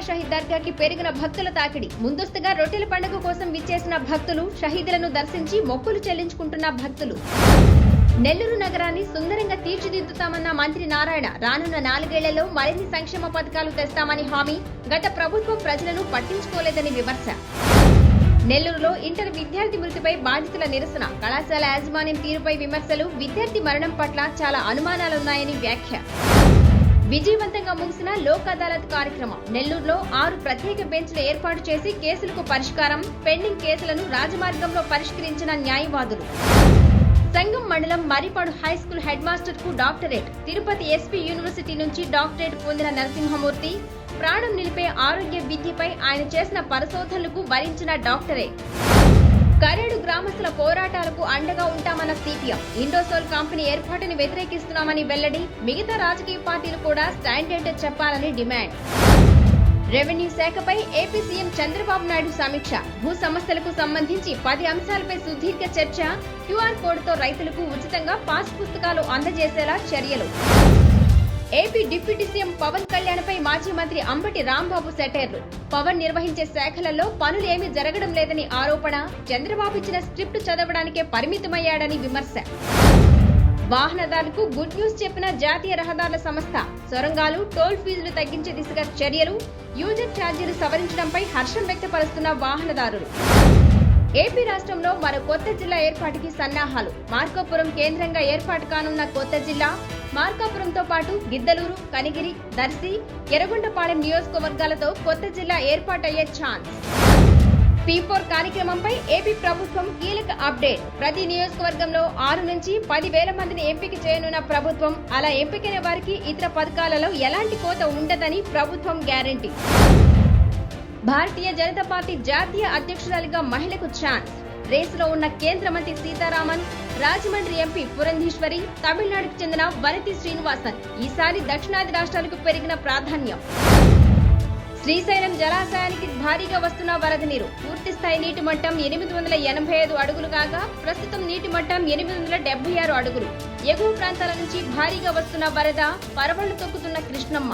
షహీద్ దర్గాకి పెరిగిన భక్తుల తాకిడి. ముందస్తుగా రొట్టెల పండుగ కోసం విచ్చేసిన భక్తులు, షహీదులను దర్శించి మొక్కులు చెల్లించుకుంటున్న భక్తులు. నెల్లూరు నగరాన్ని సుందరంగా తీర్చిదిద్దుతామన్న మంత్రి నారాయణ. రానున్న 4 ఏళ్లలో మరిన్ని సంక్షేమ పథకాలు తెస్తామని హామీ. గత ప్రభుత్వం ప్రజలను పట్టించుకోలేదని విమర్శ. నెల్లూరులో ఇంటర్ విద్యార్థి మృతిపై బాధితుల నిరసన. కళాశాల యాజమాన్యం తీరుపై విమర్శలు. విద్యార్థి మరణం పట్ల చాలా అనుమానాలున్నాయని వ్యాఖ్య. విజయవంతంగా ముగిసిన లోక్ అదాలత్ కార్యక్రమం. నెల్లూరులో 6 ప్రత్యేక బెంచ్లు ఏర్పాటు చేసి కేసులకు పరిష్కారం. పెండింగ్ కేసులను రాజమార్గంలో పరిష్కరించిన న్యాయవాదులు. సంగం మండలం మరిపాడు హైస్కూల్ హెడ్ మాస్టర్ కు డాక్టరేట్. తిరుపతి ఎస్పీ యూనివర్సిటీ నుంచి డాక్టరేట్ పొందిన నరసింహమూర్తి. ప్రాణం నిలిపే ఆరోగ్య విద్యపై ఆయన చేసిన పరిశోధనలకు వరించిన డాక్టరేట్. కరేడు గ్రామస్తుల పోరాటాలకు అండగా ఉంటామన్న సిపిఎం. ఇండోసోల్ కంపెనీ ఏర్పాటుని వ్యతిరేకిస్తున్నామని వెల్లడి. మిగతా రాజకీయ పార్టీలు కూడా స్టాండ్ ఏంటో చెప్పాలని డిమాండ్. రెవెన్యూ శాఖపై ఏపీ సీఎం చంద్రబాబు నాయుడు సమీక్ష. భూ సమస్యలకు సంబంధించి 10 అంశాలపై సుదీర్ఘ చర్చ. క్యూఆర్ కోడ్తో రైతులకు ఉచితంగా పాస్ పుస్తకాలు అందజేసేలా చర్యలు. ఏపీ డిప్యూటీ సీఎం పవన్ కళ్యాణ్పై మాజీ మంత్రి అంబటి రాంబాబు సెటైర్లు. పవన్ నిర్వహించే శాఖలలో పనులు ఏమీ జరగడం లేదని ఆరోపణ. చంద్రబాబు ఇచ్చిన స్క్రిప్ట్ చదవడానికే పరిమితమయ్యాడని విమర్శ. వాహనదారులకు గుడ్ న్యూస్ చెప్పిన జాతీయ రహదారుల సంస్థ. సొరంగాలు, టోల్ ఫీజులు తగ్గించే దిశగా చర్యలు. యూజర్ ఛార్జీలు సవరించడంపై హర్షం వ్యక్తపరుస్తున్న వాహనదారులు. ఏపీ రాష్ట్రంలో మరో కొత్త జిల్లా ఏర్పాటుకి సన్నాహాలు. మార్కాపురం కేంద్రంగా ఏర్పాటు కానున్న కొత్త జిల్లా. మార్కాపురంతో పాటు గిద్దలూరు, కనిగిరి, దర్శి, ఎర్రగొండపాలెం నియోజకవర్గాలతో కొత్త జిల్లా ఏర్పాటయ్యే ఛాన్స్. P4 కార్యక్రమంపై ఏపీ ప్రభుత్వం కీలక అప్డేట్. ప్రతి నియోజకవర్గంలో 6 నుంచి 10,000 మందిని ఎంపిక చేయనున్న ప్రభుత్వం. అలా ఎంపికైన వారికి ఇతర పథకాలలో ఎలాంటి కోత ఉండదని ప్రభుత్వం గ్యారంటీ. భారతీయ జనతా పార్టీ జాతీయ అధ్యక్షురాలిగా మహిళకు ఛాన్స్. రేసులో ఉన్న కేంద్ర మంత్రి సీతారామన్, రాజమండ్రి ఎంపీ పురంధీశ్వరి, తమిళనాడుకు చెందిన వనితి శ్రీనివాసన్. ఈసారి దక్షిణాది రాష్ట్రాలకు పెరిగిన ప్రాధాన్యం. శ్రీశైలం జలాశయానికి భారీగా వస్తున్న వరద నీరు. పూర్తిస్థాయి నీటి మట్టం 885 అడుగులు కాగా ప్రస్తుతం నీటి మట్టం 876 అడుగులు. ఎగువ ప్రాంతాల నుంచి భారీగా వస్తున్న వరద. పరవళ్లు తొక్కుతున్న కృష్ణమ్మ.